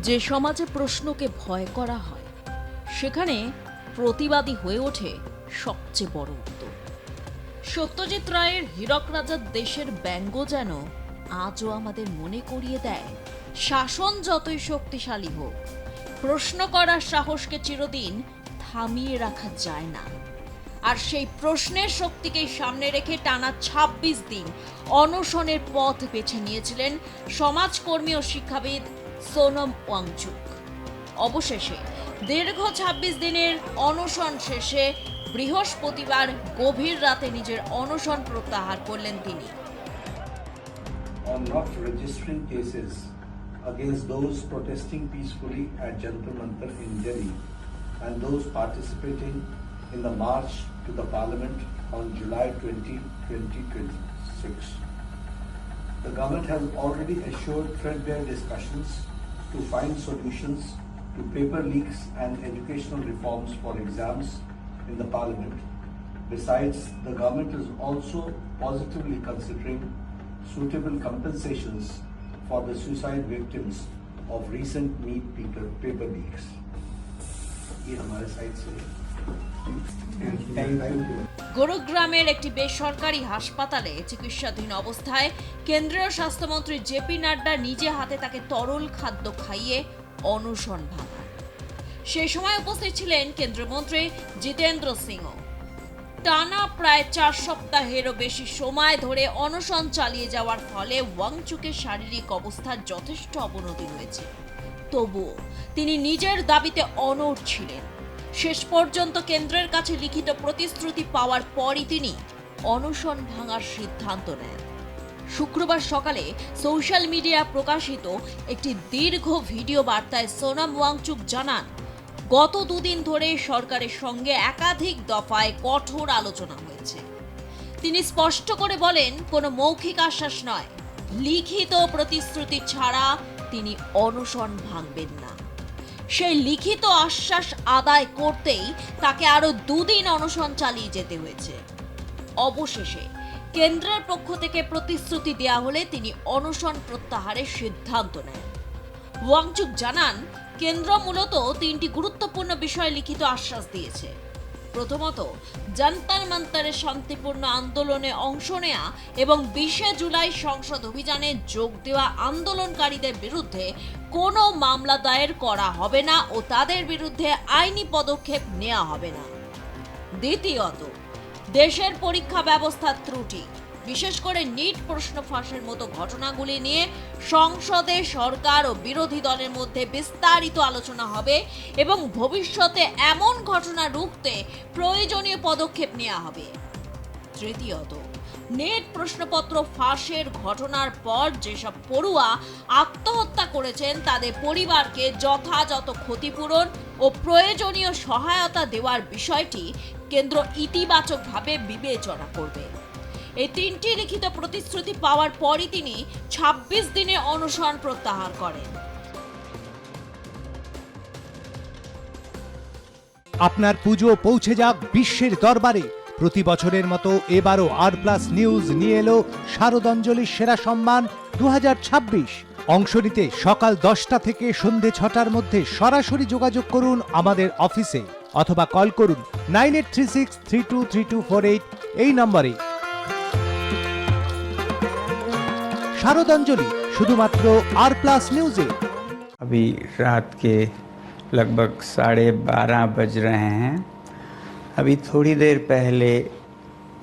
যে সমাজে প্রশ্নকে ভয় করা হয় সেখানে প্রতিবাদী হয়ে ওঠে সবচেয়ে বড় উত্তর। সত্যজিৎ রায়ের হীরক রাজার দেশের ব্যঙ্গ যেন আজও আমাদের মনে করিয়ে দেয়, শাসন যতই শক্তিশালী হোক, প্রশ্ন করার সাহসকে চিরদিন থামিয়ে রাখা যায় না। আর সেই প্রশ্নের শক্তিকেই সামনে রেখে টানা ২৬ দিন অনশনের পথ বেছে নিয়েছিলেন সমাজকর্মী ও শিক্ষাবিদ সোনম ওয়াংচুক। অবশেষে দীর্ঘ ২৬ দিনের অনশন শেষে বৃহস্পতিবার গভীর রাতে নিজের অনশন প্রত্যাহার করলেন তিনি। On not registering cases against those protesting peacefully at Jantar Mantar in Delhi and those participating in the march to the Parliament on July 20, 2026. The government has already assured threadbare discussions to find solutions to paper leaks and educational reforms for exams in the Parliament. Besides, the government is also positively considering suitable compensations for the suicide victims of recent NEET paper leaks. ये हमारे side से গুরুগ্রামের একটি বেসরকারি হাসপাতালে চিকিৎসাধীন অবস্থায় কেন্দ্রীয় স্বাস্থ্যমন্ত্রী জেপি নাড্ডা নিজে হাতে তাকে তরল খাদ্য খাইয়ে অনশন ভাঙান। সেই সময় উপস্থিত ছিলেন কেন্দ্রমন্ত্রী জিতেন্দ্র সিংও। টানা প্রায় ৪ সপ্তাহেরও বেশি সময় ধরে অনশন চালিয়ে যাওয়ার ফলে ওয়াংচুকের শারীরিক অবস্থার যথেষ্ট অবনতি হয়েছে। তবুও তিনি নিজের দাবিতে অনড় ছিলেন। শেষ পর্যন্ত কেন্দ্রের কাছে লিখিত প্রতিশ্রুতি পাওয়ার পরই তিনি অনশন ভাঙার সিদ্ধান্ত নেন। শুক্রবার সকালে সোশ্যাল মিডিয়া প্রকাশিত একটি দীর্ঘ ভিডিও বার্তায় সোনম ওয়াংচুক জানান, গত দুদিন ধরে সরকারের সঙ্গে একাধিক দফায় কঠোর আলোচনা হয়েছে। তিনি স্পষ্ট করে বলেন, কোনো মৌখিক আশ্বাস নয়, লিখিত প্রতিশ্রুতি ছাড়া তিনি অনশন ভাঙবেন না। সেই লিখিত আশ্বাস আদায় করতেই তাকে আরো 2 দিন অনশন চালিয়ে যেতে হয়েছে। অবশেষে কেন্দ্রের পক্ষ থেকে প্রতিশ্রুতি দেয়া হলে তিনি অনশন প্রত্যাহারের সিদ্ধান্ত নেন। ওয়াংচুক জানান, কেন্দ্র মূলত 3টি গুরুত্বপূর্ণ বিষয়ে লিখিত আশ্বাস দিয়েছে। প্রথমত, জন্তর মন্তরের শান্তিপূর্ণ আন্দোলনে অংশ নেয়া এবং 20 জুলাই সংসদ অভিযানে যোগ দেওয়া আন্দোলনকারীদের বিরুদ্ধে কোনো মামলা দায়ের করা হবে না ও তাদের বিরুদ্ধে আইনি পদক্ষেপ নেওয়া হবে না। দ্বিতীয়ত, দেশের পরীক্ষা ব্যবস্থার ত্রুটি, বিশেষ করে নিট প্রশ্ন ফাঁসের মতো ঘটনাগুলি নিয়ে সংসদে সরকার ও বিরোধী দলের মধ্যে বিস্তারিত আলোচনা হবে এবং ভবিষ্যতে এমন ঘটনা রুখতে প্রয়োজনীয় পদক্ষেপ নেওয়া হবে। তৃতীয়ত, নেট প্রশ্নপত্র ফাঁসের ঘটনার পর যেসব পড়ুয়া আত্মহত্যা করেছেন তাদের পরিবারকে যথাযথ ক্ষতিপূরণ ও প্রয়োজনীয় সহায়তা দেওয়ার বিষয়টি কেন্দ্র ইতিবাচকভাবে বিবেচনা করবে। এই 3টি লিখিত প্রতিশ্রুতি পাওয়ার পরই তিনি 26 দিনে অনশন প্রত্যাহার করেন। আপনার পুজো পৌঁছে যাক বিশ্বের দরবারে। প্রতি বছরের মতো এবারও আর+ নিউজ নিয়ে এলো শারদাঞ্জলির সেরা সম্মান 2026। অংশ নিতে সকাল 10টা থেকে সন্ধে 6টার মধ্যে সরাসরি যোগাযোগ করুন আমাদের অফিসে অথবা কল করুন 9836323248 এই নম্বরে। শারদাঞ্জলি শুধুমাত্র আর+ নিউজে। अभी रात के लगभग 12:30 बज रहे हैं। अभी थोड़ी देर पहले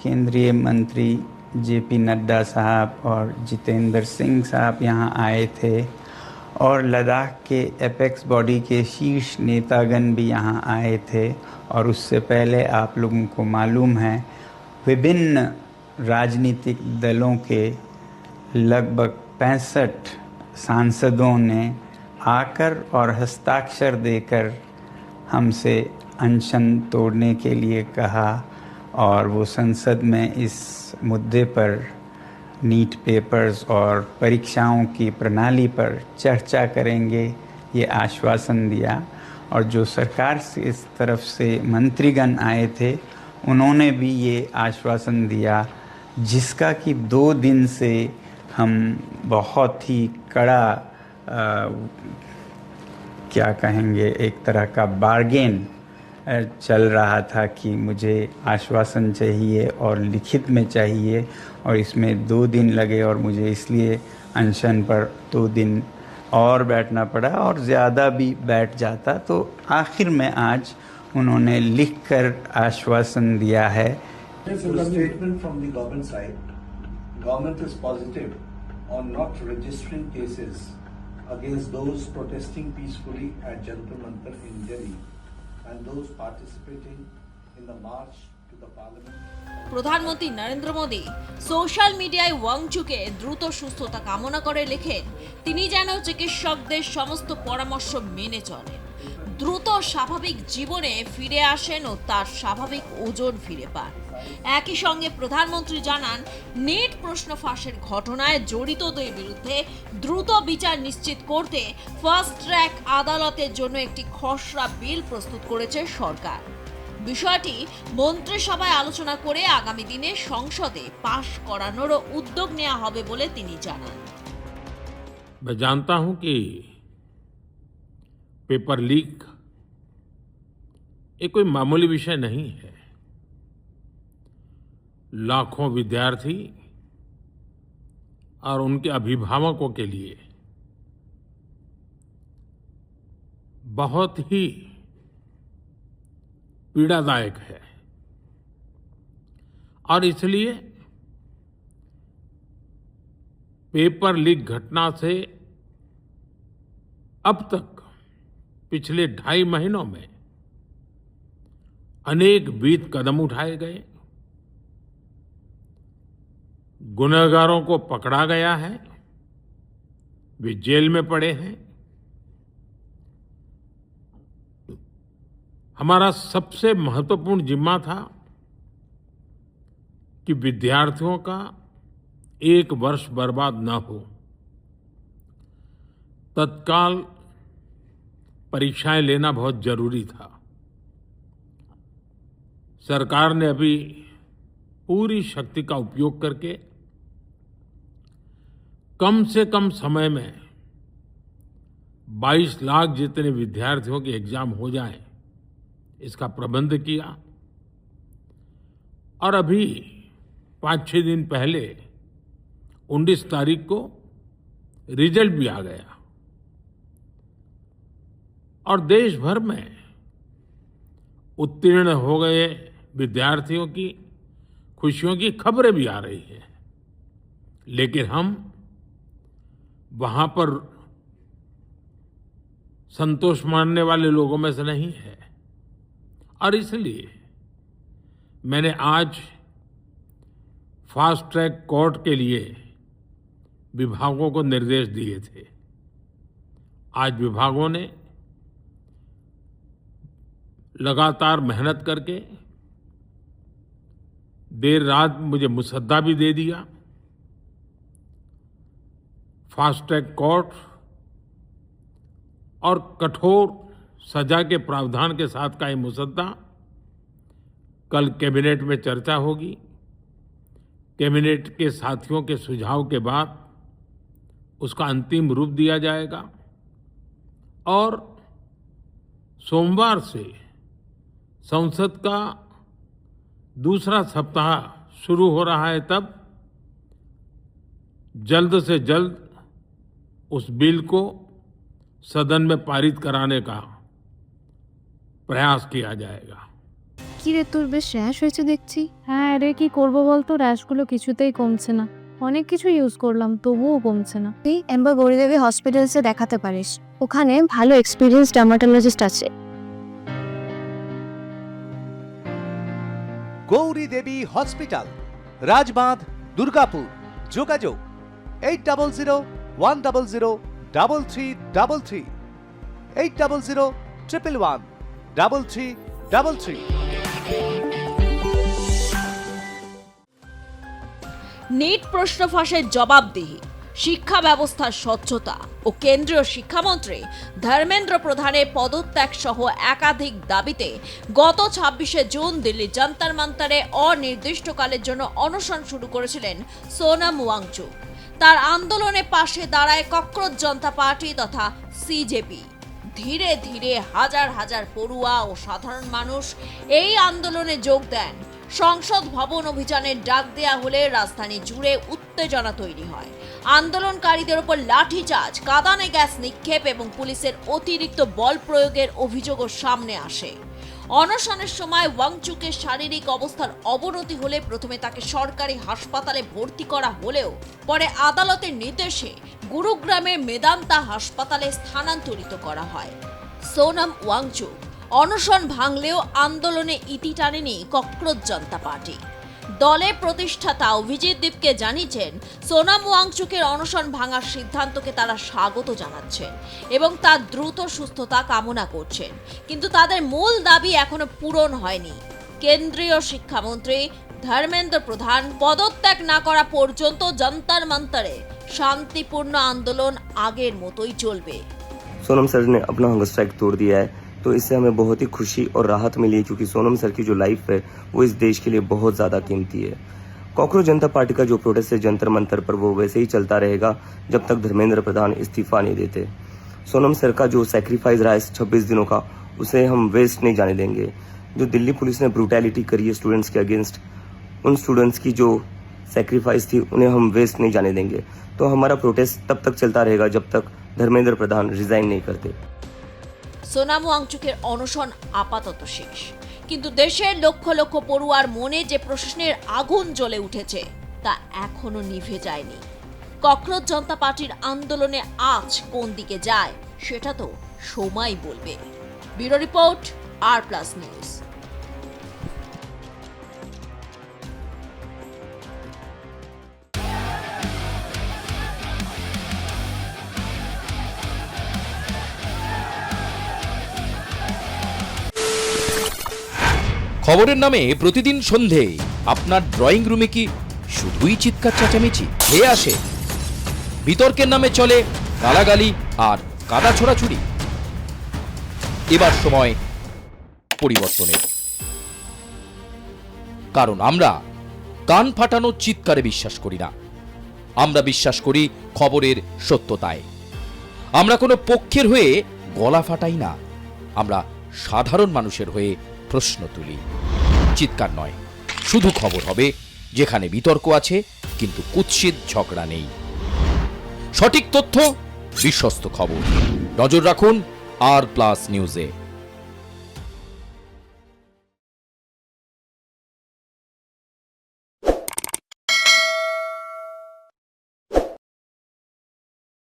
केंद्रीय मंत्री जेपी नड्डा साहब और जितेंद्र सिंह साहब यहाँ आए थे और लद्दाख के एपेक्स बॉडी के शीर्ष नेतागण भी यहाँ आए थे। और उससे पहले आप लोगों को मालूम है विभिन्न राजनीतिक दलों के लगभग 65 सांसदों ने आकर और हस्ताक्षर देकर हमसे अनशन तोड़ने के लिए कहा और वो संसद में इस मुद्दे पर नीट पेपर्स और परीक्षाओं की प्रणाली पर चर्चा करेंगे, ये आश्वासन दिया। और जो सरकार से इस तरफ से मंत्रीगण आए थे उन्होंने भी ये आश्वासन दिया, जिसका कि 2 दिन से हम बहुत ही कड़ा क्या कहेंगे, एक तरह का बार्गेन चल रहा था कि मुझे आश्वासन चाहिए और लिखित में चाहिए, और इसमें 2 दिन लगे और मुझे इसलिए अनशन पर 2 दिन और बैठना पड़ा, और ज़्यादा भी बैठ जाता तो आखिर में आज उन्होंने लिखकर आश्वासन दिया है। Statement from the government side, government is positive on not registering cases against those protesting peacefully at Jantar Mantar in Delhi and those participating in the march to the parliament. প্রধানমন্ত্রী নরেন্দ্র মোদী সোশ্যাল মিডিয়ায় ওয়াংচুকে দ্রুত সুস্থতা কামনা করে লেখেন, তিনি যেন চিকিৎসকদের সমস্ত পরামর্শ মেনে চলেন, দ্রুত স্বাভাবিক জীবনে ফিরে আসেন ও তার স্বাভাবিক ওজন ফিরে পান। একই সঙ্গে প্রধানমন্ত্রী জানান, নেট প্রশ্ন ফাঁসের ঘটনায় জড়িতদের বিরুদ্ধে দ্রুত বিচার নিশ্চিত করতে ফাস্ট ট্র্যাক আদালতের জন্য একটি খসড়া বিল প্রস্তুত করেছে সরকার। বিষয়টি মন্ত্রিসভায় আলোচনা করে আগামী দিনে সংসদে পাশ করানোরও উদ্যোগ নেওয়া হবে বলে তিনি জানান। मैं जानता हूं कि पेपर लीक ये कोई मामूली विषय नहीं है। लाखों विद्यार्थी और उनके अभिभावकों के लिए बहुत ही पीड़ादायक है, और इसलिए पेपर लीक घटना से अब तक पिछले 2.5 महीनों में अनेक विध कदम उठाए गए, गुनहगारों को पकड़ा गया है, वे जेल में पड़े हैं। हमारा सबसे महत्वपूर्ण जिम्मा था कि विद्यार्थियों का 1 वर्ष बर्बाद न हो। तत्काल परीक्षाएं लेना बहुत जरूरी था। सरकार ने अभी पूरी शक्ति का उपयोग करके कम से कम समय में 22 लाख जितने विद्यार्थियों के एग्जाम हो जाएं, इसका प्रबंध किया। और अभी 5-6 दिन पहले 19 तारीख को रिजल्ट भी आ गया, और देश भर में उत्तीर्ण हो गए विद्यार्थियों की खुशियों की खबरें भी आ रही हैं। लेकिन हम वहां पर संतोष मानने वाले लोगों में से नहीं है, और इसलिए मैंने आज फास्ट ट्रैक कोर्ट के लिए विभागों को निर्देश दिए थे। आज विभागों ने लगातार मेहनत करके देर रात मुझे मुसद्दा भी दे दिया। फास्ट ट्रैक कोर्ट और कठोर सजा के प्रावधान के साथ का ये मुसद्दा कल कैबिनेट में चर्चा होगी। कैबिनेट के साथियों के सुझाव के बाद उसका अंतिम रूप दिया जाएगा, और सोमवार से संसद का दूसरा सप्ताह शुरू हो रहा है। तब जल्द से जल्द उस बिल को सदन में पारित कराने का प्रयास किया जाएगा। কি রে, তোর বেশ র্যাশ হয়েছে দেখছি। হ্যাঁ রে, কি করবো বলতো, র্যাশগুলো কিছুতেই কমছে না। অনেক কিছু ইউজ করলাম তবুও কমছে না। তুই এম্বার গৌরীদেবী হসপিটালসে দেখাতে পারিস, ওখানে ভালো এক্সপিরিয়েন্স ডার্মাটোলজিস্ট আছে। গৌরী দেবী হসপিটাল, রাজবাঁধ, দুর্গাপুর। যোগাযোগ 8001003333, 8001113333। নেট প্রশ্ন ফাঁসের জবাবদিহি, শিক্ষা ব্যবস্থার স্বচ্ছতা ও কেন্দ্রীয় শিক্ষামন্ত্রী ধর্মেন্দ্র প্রধানের পদত্যাগ সহ একাধিক দাবিতে গত 26শে জুন দিল্লি যন্তর মন্তরে অনির্দিষ্টকালের জন্য অনশন শুরু করেছিলেন সোনম ওয়াংচুক। তার আন্দোলনে পাশে দাঁড়ায় ককরোচ জনতা পার্টি তথা সিজেপি। ধীরে ধীরে হাজার হাজার পড়ুয়া ও সাধারণ মানুষ এই আন্দোলনে যোগ দেন। সংসদ ভবন অভিযানের ডাক দেয়া হলে রাজধানী জুড়ে উত্তেজনা তৈরি হয়। আন্দোলনকারীদের উপর লাঠিচার্জ, কাঁদানে গ্যাস নিক্ষেপ এবং পুলিশের অতিরিক্ত বল প্রয়োগের অভিযোগও সামনে আসে। অনশনের সময় ওয়াংচুকের শারীরিক অবস্থার অবনতি হলে প্রথমে তাকে সরকারি হাসপাতালে ভর্তি করা হলেও পরে আদালতের নির্দেশে গুরুগ্রামের মেদান্তা হাসপাতালে স্থানান্তরিত করা হয়। সোনাম ওয়াংচুক অনশন ভাঙলেও আন্দোলনে ইতি টানেনি ককরোচ জনতা পার্টি। দলের প্রতিষ্ঠাতা অভিজিৎ দীপকে জানিয়েছেন, সোনাম ওয়াংচুকের অনশন ভাঙার সিদ্ধান্তকে তারা স্বাগত জানাচ্ছেন এবং তার দ্রুত সুস্থতা কামনা করছেন, কিন্তু তাদের মূল দাবি এখনো পূরণ হয়নি। কেন্দ্রীয় শিক্ষামন্ত্রী ধর্মেন্দ্র প্রধান পদত্যাগ না করা পর্যন্ত জন্তর মন্তরে শান্তিপূর্ণ আন্দোলন আগের মতোই চলবে। सोनम सर ने अपना हंगर स्ट्राइक तोड़ दिया है, तो इससे हमें बहुत ही खुशी और राहत मिली है, क्योंकि सोनम सर की जो लाइफ है वो इस देश के लिए बहुत ज़्यादा कीमती है। कॉकरोच जनता पार्टी का जो प्रोटेस्ट है जंतर मंतर पर, वो वैसे ही चलता रहेगा जब तक धर्मेंद्र प्रधान इस्तीफा नहीं देते। सोनम सर का जो सेक्रीफाइस रहा है 26 दिनों का, उसे हम वेस्ट नहीं जाने देंगे। जो दिल्ली पुलिस ने ब्रूटैलिटी करी है स्टूडेंट्स के अगेंस्ट, उन स्टूडेंट्स की जो सेक्रीफाइस थी उन्हें हम वेस्ट नहीं जाने देंगे। तो हमारा प्रोटेस्ट तब तक चलता रहेगा जब तक धर्मेंद्र प्रधान रिजाइन नहीं करते। সোনাম ওয়াংচুকের অনশন আপাতত শেষ, কিন্তু দেশের লক্ষ লক্ষ পড়ুয়ার মনে যে প্রশ্নের আগুন জ্বলে উঠেছে তা এখনো নিভে যায়নি। ককরোচ জনতা পার্টির আন্দোলনে আজ কোন দিকে যায় সেটা তো সময় বলবে। Bureau report, R+ news. খবরের নামে প্রতিদিন সন্ধে আপনার ড্রয়িং রুমে কি শুধুই চিৎকার চেঁচামেচি খেয়ে আসে? বিতর্কের নামে চলে গালাগালি আর কাদা ছোড়াছুড়ি। এবার সময় পরিবর্তনের, কারণ আমরা কান ফাটানো চিৎকারে বিশ্বাস করি না। আমরা বিশ্বাস করি খবরের সত্যতায়। আমরা কোনো পক্ষের হয়ে গলা ফাটাই না, আমরা সাধারণ মানুষের হয়ে প্রশ্ন তুলি। চিৎকার নয়, শুধু খবর হবে যেখানে বিতর্ক আছে কিন্তু কুৎসিত ঝগড়া নেই। সঠিক তথ্য, বিশ্বস্ত খবর। নজর রাখুন R+ নিউজে।